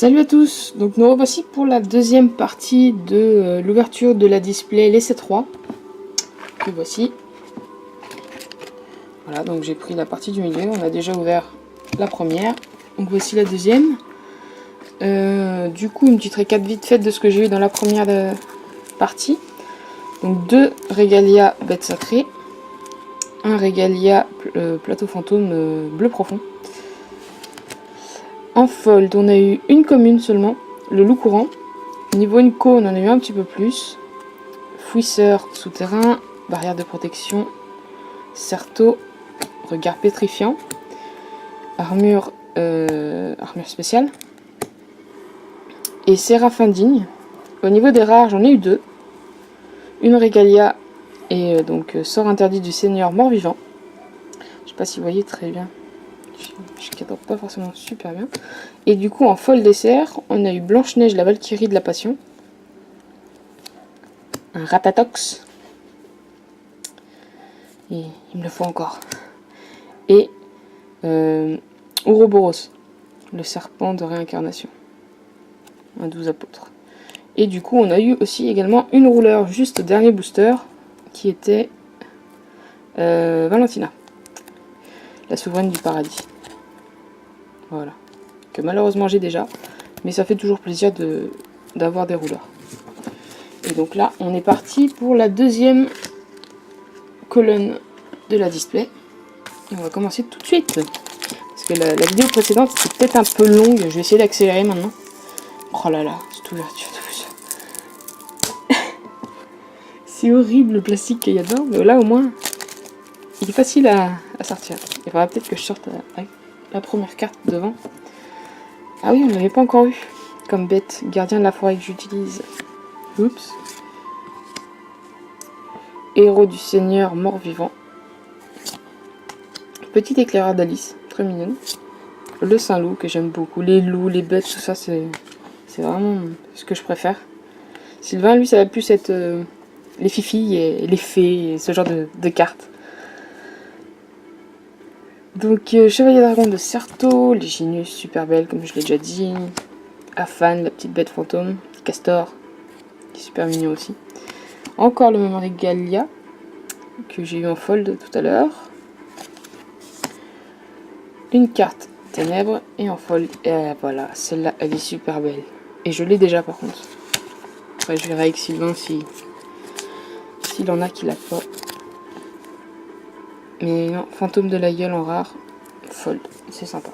Salut à tous, donc nous revoici pour la deuxième partie de l'ouverture de la display les C3. Que voici. Voilà, donc j'ai pris la partie du milieu, on a déjà ouvert la première. Donc voici la deuxième. Du coup, une petite récap vite faite de ce que j'ai eu dans la première partie. Donc 2 Regalia bête sacrée, un Regalia plateau fantôme bleu profond. En fold, on a eu une commune seulement, le loup courant. Niveau Inco, on en a eu un petit peu plus. Fouisseur souterrain, barrière de protection, Certeau, regard pétrifiant, armure spéciale et Séraphin digne. Au niveau des rares, j'en ai eu 2. Une Regalia et donc sort interdit du seigneur mort-vivant. Je sais pas si vous voyez très bien. Je cadre pas forcément super bien. Et du coup, en folle dessert, on a eu Blanche-Neige, la Valkyrie de la Passion. Un Ratatox. Et il me le faut encore. Et Ouroboros, le serpent de réincarnation. Un 12 apôtres. Et du coup, on a eu aussi également une rouleur juste au dernier booster, qui était Valentina, la souveraine du paradis. Voilà. Que malheureusement j'ai déjà, mais ça fait toujours plaisir d'avoir des rouleurs. Et donc là, on est parti pour la deuxième colonne de la display. Et on va commencer tout de suite. Parce que la vidéo précédente c'était peut-être un peu longue. Je vais essayer d'accélérer maintenant. Oh là là, cette ouverture de c'est horrible le plastique qu'il y a dedans. Mais là au moins, il est facile à sortir. Il faudra peut-être que je sorte avec la première carte devant. Ah oui, on ne l'avait pas encore eu. Comme bête, gardien de la forêt que j'utilise. Oups. Héros du seigneur mort-vivant. Petit éclaireur d'Alice, très mignonne. Le Saint-Loup que j'aime beaucoup. Les loups, les bêtes, tout ça, c'est vraiment ce que je préfère. Sylvain, lui, ça va plus être les fifilles et les fées, et ce genre de cartes. Donc, Chevalier Dragon de Certeau, Léginus, super belle, comme je l'ai déjà dit. Afan, la petite bête fantôme. Castor, qui est super mignon aussi. Encore le même Regalia, que j'ai eu en fold tout à l'heure. Une carte ténèbres et en fold. Et voilà, celle-là, elle est super belle. Et je l'ai déjà par contre. Après, je verrai avec Sylvain s'il en a qui l'a pas. Mais non, fantôme de la gueule en rare, fold, c'est sympa.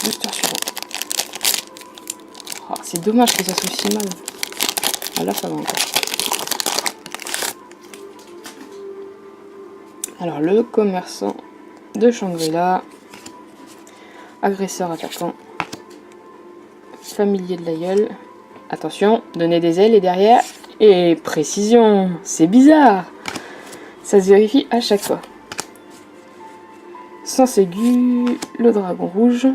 Booster suivant. Oh, c'est dommage que ça soit si mal. Ah là, ça va encore. Alors, le commerçant de Shangri-La, agresseur attaquant, familier de la gueule. Attention, donner des ailes et derrière. Et précision, c'est bizarre. Ça se vérifie à chaque fois. Sens aigu, le dragon rouge.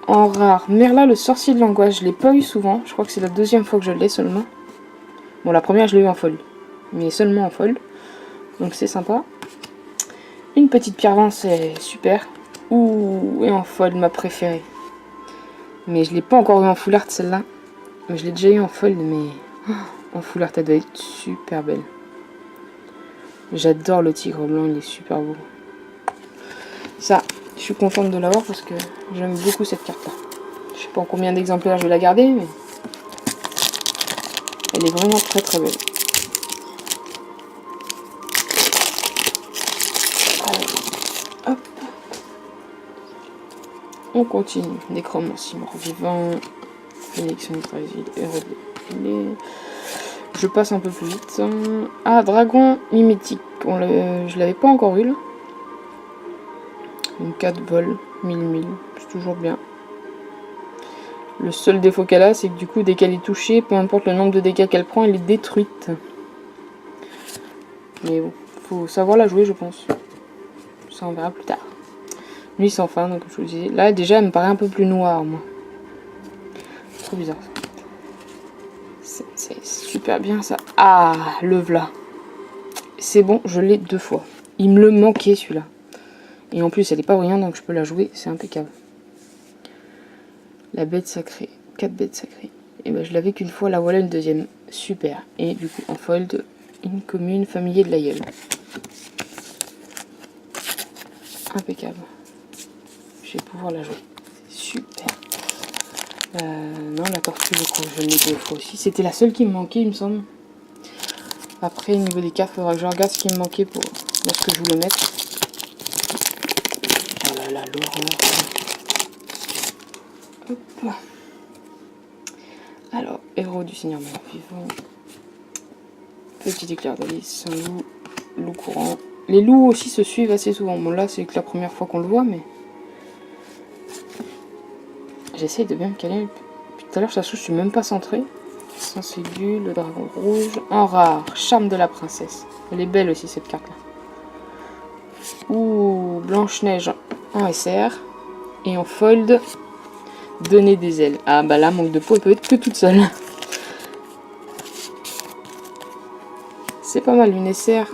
En rare, Merlin, le sorcier de l'angoisse. Je l'ai pas eu souvent. Je crois que c'est la deuxième fois que je l'ai seulement. Bon, la première, je l'ai eu en fold. Mais seulement en fold. Donc c'est sympa. Une petite pierre c'est super. Ouh, et en fold, ma préférée. Mais je l'ai pas encore eu en full art celle-là. Je l'ai déjà eu en fold, mais en full art, elle doit être super belle. J'adore le tigre blanc, il est super beau. Ça, je suis contente de l'avoir parce que j'aime beaucoup cette carte-là. Je sais pas en combien d'exemplaires je vais la garder, mais elle est vraiment très très belle. Alors, hop. On continue. Nécromancie mort-vivant, élection Brésil, héros de... Je passe un peu plus vite. Ah, dragon mimétique. Je l'avais pas encore eu là. Une 4 vol, 1000, c'est toujours bien. Le seul défaut qu'elle a, c'est que du coup, dès qu'elle est touchée, peu importe le nombre de dégâts qu'elle prend, elle est détruite. Mais bon, faut savoir la jouer, je pense. Ça, on verra plus tard. Nuit sans fin, donc je vous disais. Là, déjà, elle me paraît un peu plus noire, moi. C'est trop bizarre. C'est super bien, ça. Ah, le v'là. C'est bon, je l'ai 2 fois. Il me le manquait, celui-là. Et en plus, elle n'est pas brillante, donc je peux la jouer. C'est impeccable. La bête sacrée. 4 bêtes sacrées. Et ben je l'avais qu'une fois, la voilà une deuxième. Super. Et du coup en fold, une commune familier de l'aïeul. Impeccable. Je vais pouvoir la jouer. Super. Non, la tortue, je l'ai 2 fois aussi. C'était la seule qui me manquait, il me semble. Après, au niveau des cartes, il faudra que je regarde ce qui me manquait pour lorsque je voulais mettre. Oh là là, l'horreur. Hop. Alors, héros du Seigneur mort vivant. Petit éclair d'Alice, un loup, loup courant. Les loups aussi se suivent assez souvent. Bon, là, c'est que la première fois qu'on le voit, mais... J'essaye de bien me caler. Depuis tout à l'heure, ça se trouve, je suis même pas centrée. Sans sédu, le dragon rouge. En rare, charme de la princesse. Elle est belle aussi, cette carte-là. Ouh, Blanche-Neige en SR. Et en fold, donner des ailes. Ah, bah là, manque de peau, elle peut être que toute seule. C'est pas mal, une SR.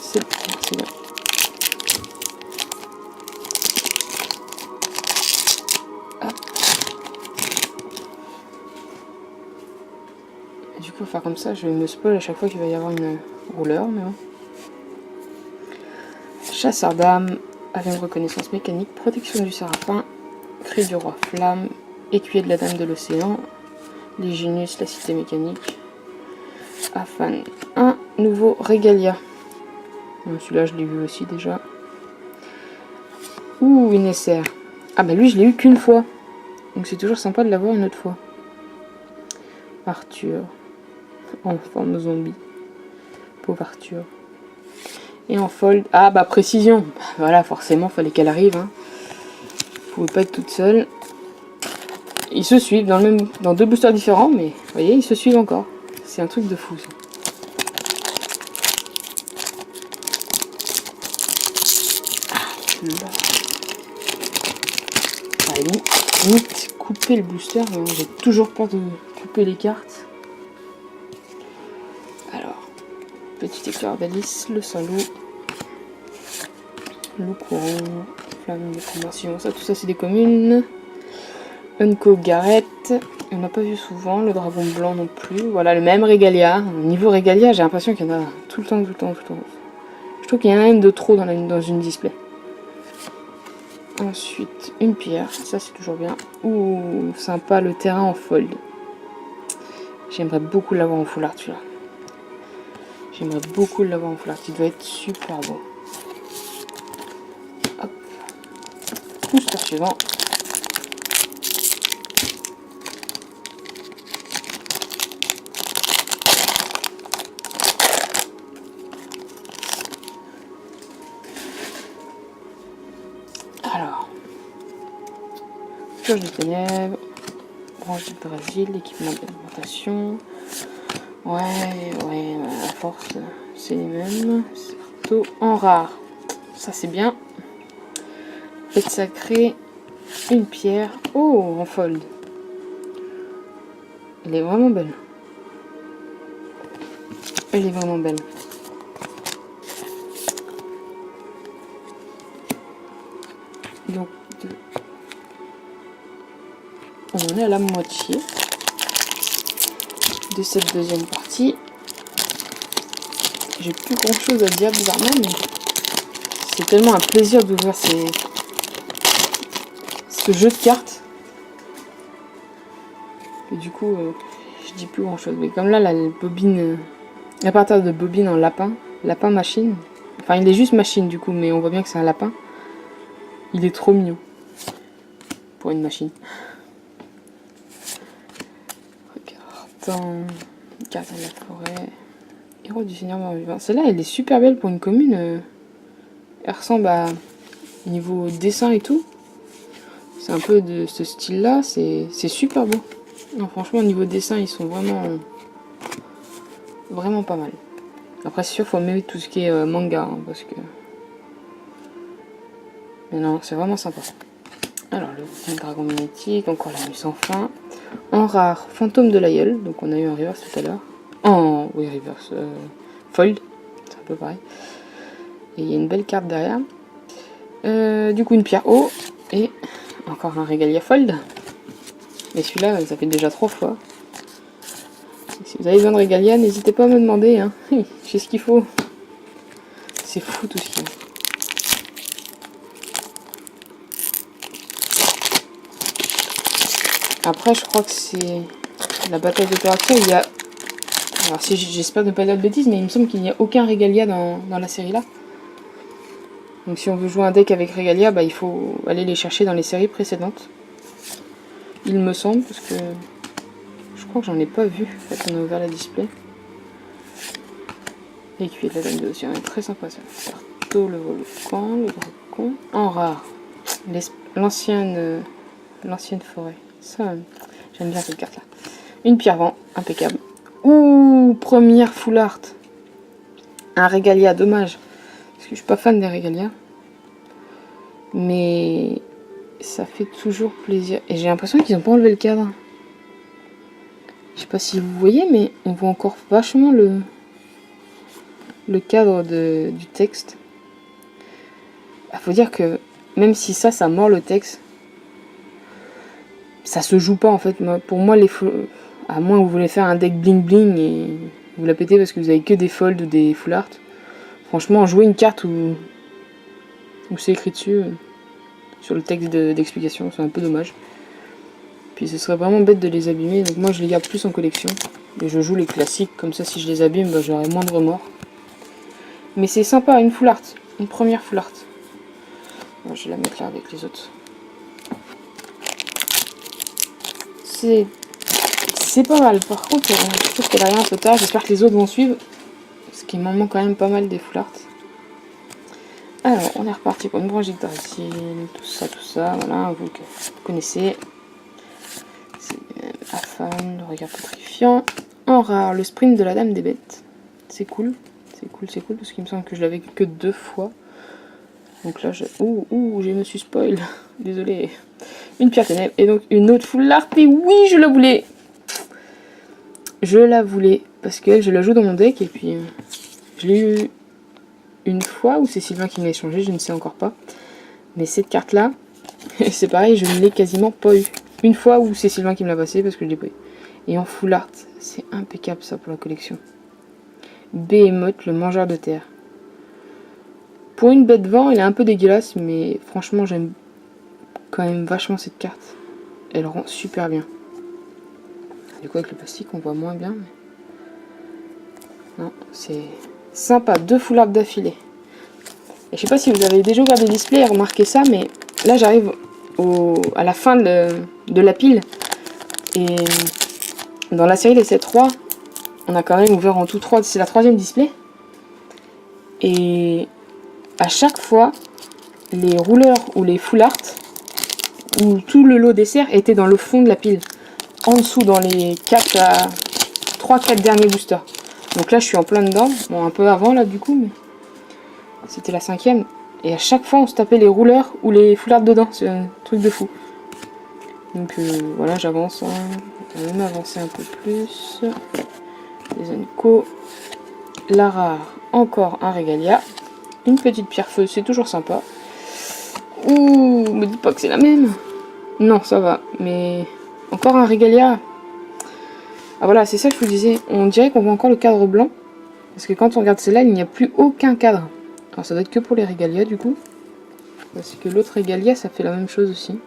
C'est bien. Du coup, faire comme ça, je vais me spoil à chaque fois qu'il va y avoir une rouleur, mais bon. Chasseur d'âme, avec reconnaissance mécanique, protection du séraphin, cri du roi flamme, écuyer de la dame de l'océan, Léginus, la cité mécanique, Afan, un nouveau Régalia. Celui-là, je l'ai vu aussi déjà. Ouh, une SR. Ah bah lui, je l'ai eu qu'une fois. Donc c'est toujours sympa de l'avoir une autre fois. Arthur. En forme zombie. Pauvre Arthur. Et en fold. Ah bah précision. Voilà, forcément, fallait qu'elle arrive. Hein. Pouvait pas être toute seule. Ils se suivent dans 2 boosters différents, mais vous voyez, ils se suivent encore. C'est un truc de fou ça. Limite couper le booster, mais j'ai toujours peur de couper les cartes. Alors, petit éclair d'Alice, le Saint-Loup, loup courant, flamme de conversion, ça, tout ça c'est des communes. Unco Garrett, on n'a pas vu souvent, le dragon blanc non plus. Voilà, le même Régalia. Niveau Régalia, j'ai l'impression qu'il y en a tout le temps. Je trouve qu'il y en a même de trop dans une display. Ensuite, une pierre, ça c'est toujours bien. Ouh, sympa, le terrain en fold. J'aimerais beaucoup l'avoir en full art celui-là. J'aimerais beaucoup l'avoir en full art, il doit être super beau. Hop. Booster suivant. Alors, Purge des ténèbres, branche du Brésil, équipement d'alimentation. Ouais, à force, c'est les mêmes. C'est plutôt en rare. Ça, c'est bien. Bête sacrée, une pierre. Oh, en fold. Elle est vraiment belle. Elle est vraiment belle. Donc, on en est à la moitié de cette deuxième partie. J'ai plus grand chose à dire bizarrement, mais c'est tellement un plaisir d'ouvrir ce jeu de cartes. Et du coup, je dis plus grand chose. Mais comme là, la bobine, à partir de bobine en lapin machine. Enfin, il est juste machine du coup, mais on voit bien que c'est un lapin. Il est trop mignon pour une machine. Regardons. Gardien de la forêt. Héros du Seigneur mort vivant. Celle-là, elle est super belle pour une commune. Elle ressemble à niveau dessin et tout. C'est un peu de ce style-là. C'est super beau. Non, franchement, au niveau dessin, ils sont vraiment pas mal. Après, c'est sûr, faut aimer tout ce qui est manga, hein, parce que... Mais non, c'est vraiment sympa. Alors, le dragon magnétique, encore la nuit sans fin. En rare, fantôme de l'aïeul. Donc, on a eu un reverse tout à l'heure. Oui, reverse. Fold. C'est un peu pareil. Et il y a une belle carte derrière. Du coup, une pierre haut. Et encore un Régalia fold. Et celui-là, ça fait déjà 3 fois. Si vous avez besoin de régalia, n'hésitez pas à me demander. Hein. J'ai ce qu'il faut. C'est fou tout ce qu'il y a. Après, je crois que c'est la bataille de Terrakia. Il y a... Alors, si j'espère ne pas dire de bêtises, mais il me semble qu'il n'y a aucun régalia dans la série là. Donc si on veut jouer un deck avec régalia, bah, il faut aller les chercher dans les séries précédentes. Il me semble, parce que je crois que j'en ai pas vu quand on a ouvert la display. Et puis la dame de aussi, très sympa ça. Sarto, le volcan, le dracon. En rare. L'ancienne forêt. Ça, j'aime bien cette carte là. Une pierre vent, impeccable. Ouh, première full art. Un régalia, dommage. Parce que je suis pas fan des régalia. Mais ça fait toujours plaisir. Et j'ai l'impression qu'ils n'ont pas enlevé le cadre. Je sais pas si vous voyez, mais on voit encore vachement le cadre du texte. Il faut dire que même si ça mord le texte, ça se joue pas en fait. Pour moi, à moins que vous voulez faire un deck bling bling et vous la pétez parce que vous avez que des folds ou des full art. Franchement, jouer une carte où c'est écrit dessus sur le texte d'explication, c'est un peu dommage. Puis ce serait vraiment bête de les abîmer, donc moi je les garde plus en collection. Et je joue les classiques, comme ça si je les abîme, bah, j'aurai moins de remords. Mais c'est sympa, une full art, une première full art. Bon, je vais la mettre là avec les autres. C'est pas mal, par contre je trouve qu'elle a rien un peu tard, j'espère que les autres vont suivre. Parce qu'il m'en manque quand même pas mal des full art. Alors, on est reparti pour une branchée de racine, tout ça, voilà, vous connaissez. C'est Afan, le regard pétrifiant. En rare, le sprint de la dame des bêtes. C'est cool, parce qu'il me semble que je l'avais que 2 fois. Donc là, je me suis spoil, désolé. Une pierre ténèbre, et donc une autre full art, mais oui, je la voulais. Je la voulais, parce que je la joue dans mon deck, et puis je l'ai eu une fois, ou c'est Sylvain qui m'a échangé, je ne sais encore pas. Mais cette carte-là, c'est pareil, je ne l'ai quasiment pas eu. Une fois où c'est Sylvain qui me l'a passé, parce que je l'ai pas eu. Et en full art, c'est impeccable ça pour la collection. Behemoth, le mangeur de terre. Pour une bête vent, elle est un peu dégueulasse, mais franchement, j'aime quand même vachement cette carte. Elle rend super bien. Du coup, avec le plastique, on voit moins bien. Mais... non, c'est sympa. 2 full art d'affilée. Et je sais pas si vous avez déjà ouvert des displays et remarqué ça, mais là, j'arrive à la fin de la pile. Et dans la série des 7-3, on a quand même ouvert en tout 3. C'est la 3e display. Et à chaque fois, les rouleurs ou les full art, ou tout le lot dessert était dans le fond de la pile. En dessous, dans les 3-4 derniers boosters. Donc là, je suis en plein dedans. Bon, un peu avant, là, du coup, mais c'était la 5e. Et à chaque fois, on se tapait les rouleurs ou les full art dedans. C'est un truc de fou. Donc voilà, j'avance. Hein. On va même avancer un peu plus. Les Zenko. La rare, encore un régalia. Une petite pierre feu, c'est toujours sympa. Ouh, me dis pas que c'est la même. Non, ça va, mais encore un régalia. Ah voilà, c'est ça que je vous disais. On dirait qu'on voit encore le cadre blanc. Parce que quand on regarde celle-là, il n'y a plus aucun cadre. Alors ça doit être que pour les régalia du coup. Parce que l'autre régalia, ça fait la même chose aussi.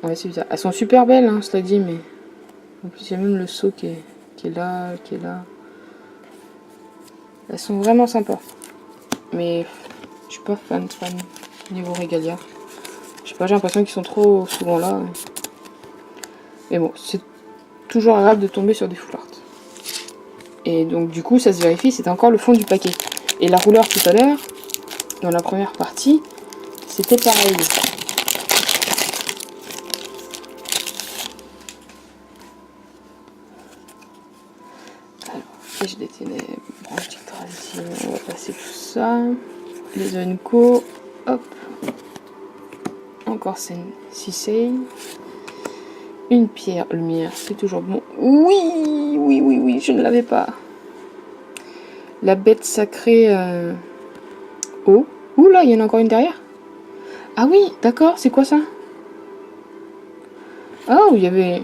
Ouais, c'est bizarre. Elles sont super belles, hein, cela dit, mais... en plus, il y a même le seau qui est là, qui est là. Elles sont vraiment sympas. Mais je suis pas fan niveau régalia. Je sais pas, j'ai l'impression qu'ils sont trop souvent là. Mais bon, c'est toujours agréable de tomber sur des full art. Et donc du coup, ça se vérifie, c'est encore le fond du paquet. Et la rouleur tout à l'heure, dans la première partie, c'était pareil. Alors, Flèche des ténèbres, branche d'Yggdrasil, on va passer tout ça. Les Zenko, hop. Encore Sisei. Une pierre lumière, c'est toujours bon. Oui, je ne l'avais pas. La bête sacrée eau. Ouh là, il y en a encore une derrière. Ah oui, d'accord, c'est quoi ça? Ah, où il y avait...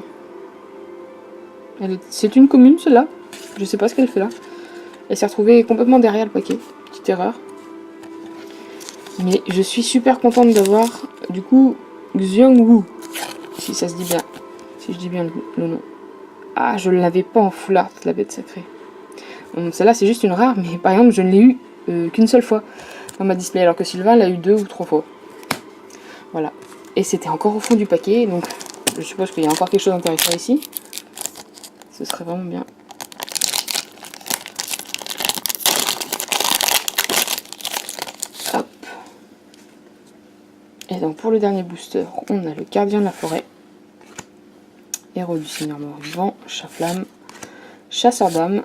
C'est une commune, celle-là. Je sais pas ce qu'elle fait là. Elle s'est retrouvée complètement derrière le paquet. Petite erreur. Mais je suis super contente d'avoir, du coup, Xiongwu. Si ça se dit bien. Si je dis bien le nom. Ah, je ne l'avais pas en foulard, la bête sacrée. Bon, celle-là, c'est juste une rare, mais par exemple, je ne l'ai eu qu'une seule fois dans ma display, alors que Sylvain l'a eu 2 ou 3 fois. Voilà. Et c'était encore au fond du paquet, donc je suppose qu'il y a encore quelque chose d'intéressant ici. Ce serait vraiment bien. Hop. Et donc pour le dernier booster, on a le gardien de la forêt. Héros du Seigneur mort-vivant, chat-flamme, chasseur d'âme,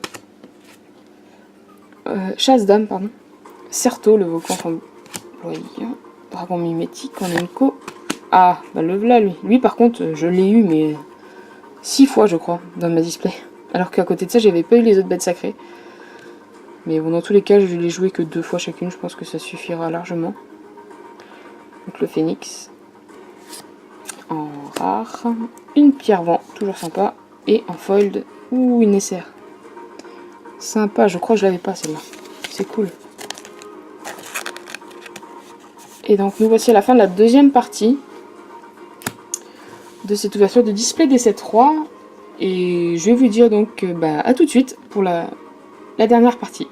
chasse-d'âme, pardon, Certeau, le volcan flamboyant, dragon mimétique, Onenko. Ah, bah le voilà lui. Lui par contre, je l'ai eu, mais 6 fois je crois, dans ma display. Alors qu'à côté de ça, j'avais pas eu les autres bêtes sacrées. Mais bon, dans tous les cas, je l'ai joué que 2 fois chacune, je pense que ça suffira largement. Donc le phénix. En rare. Une pierre vent, toujours sympa. Et en foiled, ou une SR. Sympa, je crois que je l'avais pas celle-là. C'est cool. Et donc nous voici à la fin de la deuxième partie de cette ouverture de display des 7-3. Et je vais vous dire donc à tout de suite pour la dernière partie.